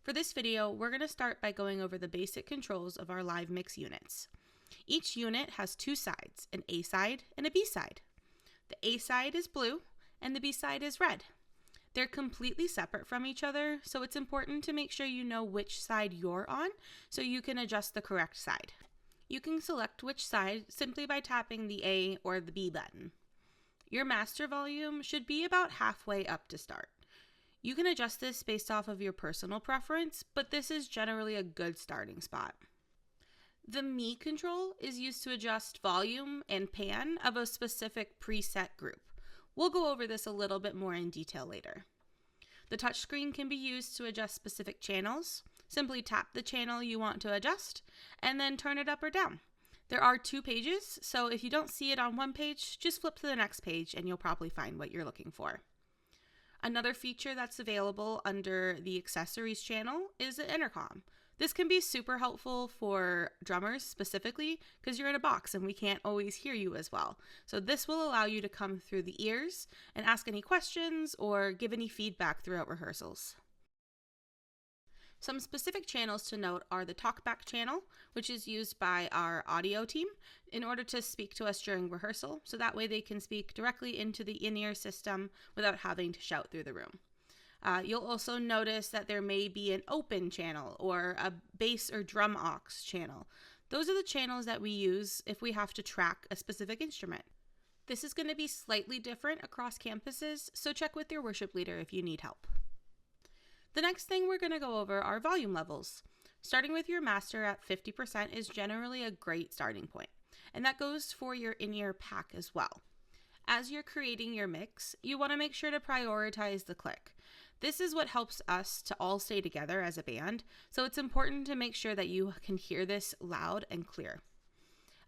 For this video, we're going to start by going over the basic controls of our live mix units. Each unit has two sides, an A side and a B side. The A side is blue and the B side is red. They're completely separate from each other, so it's important to make sure you know which side you're on so you can adjust the correct side. You can select which side simply by tapping the A or the B button. Your master volume should be about halfway up to start. You can adjust this based off of your personal preference, but this is generally a good starting spot. The Me control is used to adjust volume and pan of a specific preset group. We'll go over this a little bit more in detail later. The touchscreen can be used to adjust specific channels. Simply tap the channel you want to adjust and then turn it up or down. There are two pages, so if you don't see it on one page, just flip to the next page and you'll probably find what you're looking for. Another feature that's available under the accessories channel is the intercom. This can be super helpful for drummers specifically because you're in a box and we can't always hear you as well. So this will allow you to come through the ears and ask any questions or give any feedback throughout rehearsals. Some specific channels to note are the talkback channel, which is used by our audio team in order to speak to us during rehearsal, so that way they can speak directly into the in-ear system without having to shout through the room. You'll also notice that there may be an open channel or a bass or drum aux channel. Those are the channels that we use if we have to track a specific instrument. This is going to be slightly different across campuses, so check with your worship leader if you need help. The next thing we're going to go over are volume levels. Starting with your master at 50% is generally a great starting point, and that goes for your in-ear pack as well. As you're creating your mix, you want to make sure to prioritize the click. This is what helps us to all stay together as a band, so it's important to make sure that you can hear this loud and clear.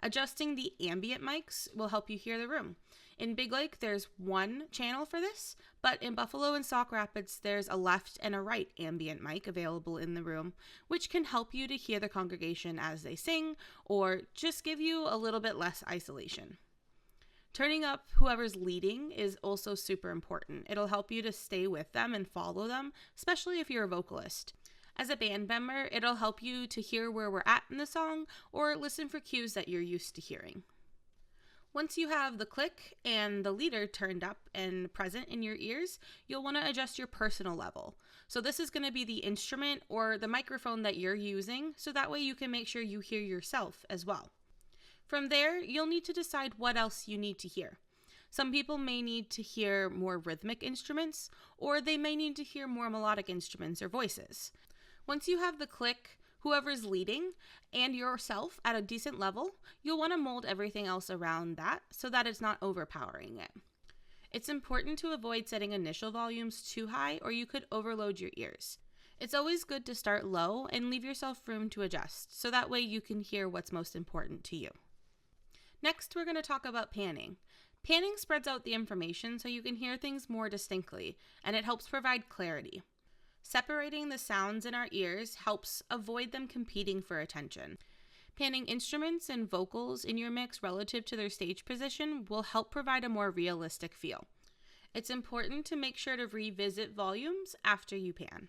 Adjusting the ambient mics will help you hear the room. In Big Lake, there's one channel for this, but in Buffalo and Sauk Rapids, there's a left and a right ambient mic available in the room, which can help you to hear the congregation as they sing, or just give you a little bit less isolation. Turning up whoever's leading is also super important. It'll help you to stay with them and follow them, especially if you're a vocalist. As a band member, it'll help you to hear where we're at in the song or listen for cues that you're used to hearing. Once you have the click and the leader turned up and present in your ears, you'll want to adjust your personal level. So this is going to be the instrument or the microphone that you're using, so that way you can make sure you hear yourself as well. From there, you'll need to decide what else you need to hear. Some people may need to hear more rhythmic instruments, or they may need to hear more melodic instruments or voices. Once you have the click, whoever's leading, and yourself at a decent level, you'll want to mold everything else around that so that it's not overpowering it. It's important to avoid setting initial volumes too high or you could overload your ears. It's always good to start low and leave yourself room to adjust so that way you can hear what's most important to you. Next, we're going to talk about panning. Panning spreads out the information so you can hear things more distinctly, and it helps provide clarity. Separating the sounds in our ears helps avoid them competing for attention. Panning instruments and vocals in your mix relative to their stage position will help provide a more realistic feel. It's important to make sure to revisit volumes after you pan.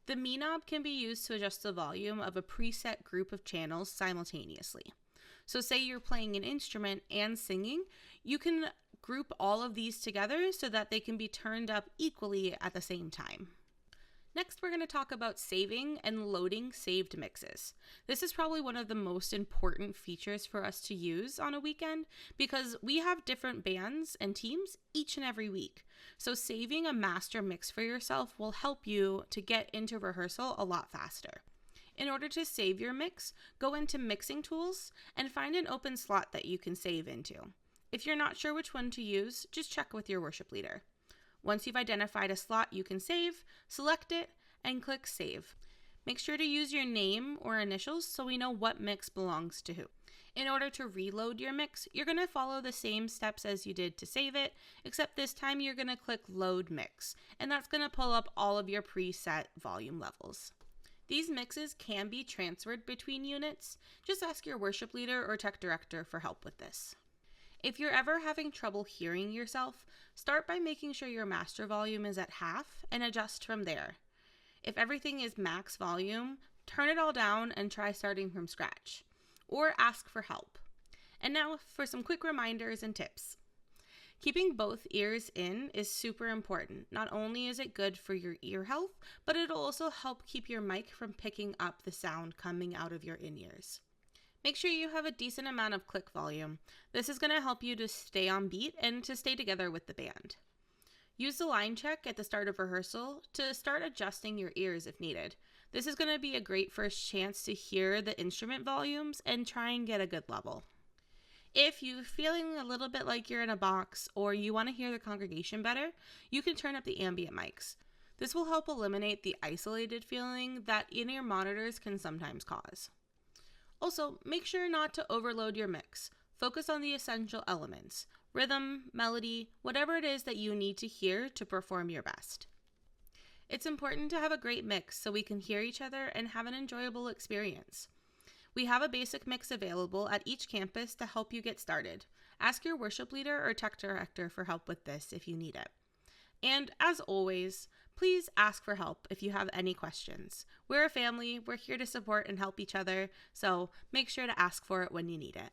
The Me knob can be used to adjust the volume of a preset group of channels simultaneously. So say you're playing an instrument and singing, you can group all of these together so that they can be turned up equally at the same time. Next, we're going to talk about saving and loading saved mixes. This is probably one of the most important features for us to use on a weekend because we have different bands and teams each and every week. So saving a master mix for yourself will help you to get into rehearsal a lot faster. In order to save your mix, go into Mixing Tools and find an open slot that you can save into. If you're not sure which one to use, just check with your worship leader. Once you've identified a slot you can save, select it and click Save. Make sure to use your name or initials so we know what mix belongs to who. In order to reload your mix, you're going to follow the same steps as you did to save it, except this time you're going to click Load Mix, and that's going to pull up all of your preset volume levels. These mixes can be transferred between units. Just ask your worship leader or tech director for help with this. If you're ever having trouble hearing yourself, start by making sure your master volume is at half and adjust from there. If everything is max volume, turn it all down and try starting from scratch, or ask for help. And now for some quick reminders and tips. Keeping both ears in is super important. Not only is it good for your ear health, but it'll also help keep your mic from picking up the sound coming out of your in-ears. Make sure you have a decent amount of click volume. This is going to help you to stay on beat and to stay together with the band. Use the line check at the start of rehearsal to start adjusting your ears if needed. This is going to be a great first chance to hear the instrument volumes and try and get a good level. If you're feeling a little bit like you're in a box or you want to hear the congregation better, you can turn up the ambient mics. This will help eliminate the isolated feeling that in-ear monitors can sometimes cause. Also, make sure not to overload your mix. Focus on the essential elements, rhythm, melody, whatever it is that you need to hear to perform your best. It's important to have a great mix so we can hear each other and have an enjoyable experience. We have a basic mix available at each campus to help you get started. Ask your worship leader or tech director for help with this if you need it. And as always, please ask for help if you have any questions. We're a family, we're here to support and help each other, so make sure to ask for it when you need it.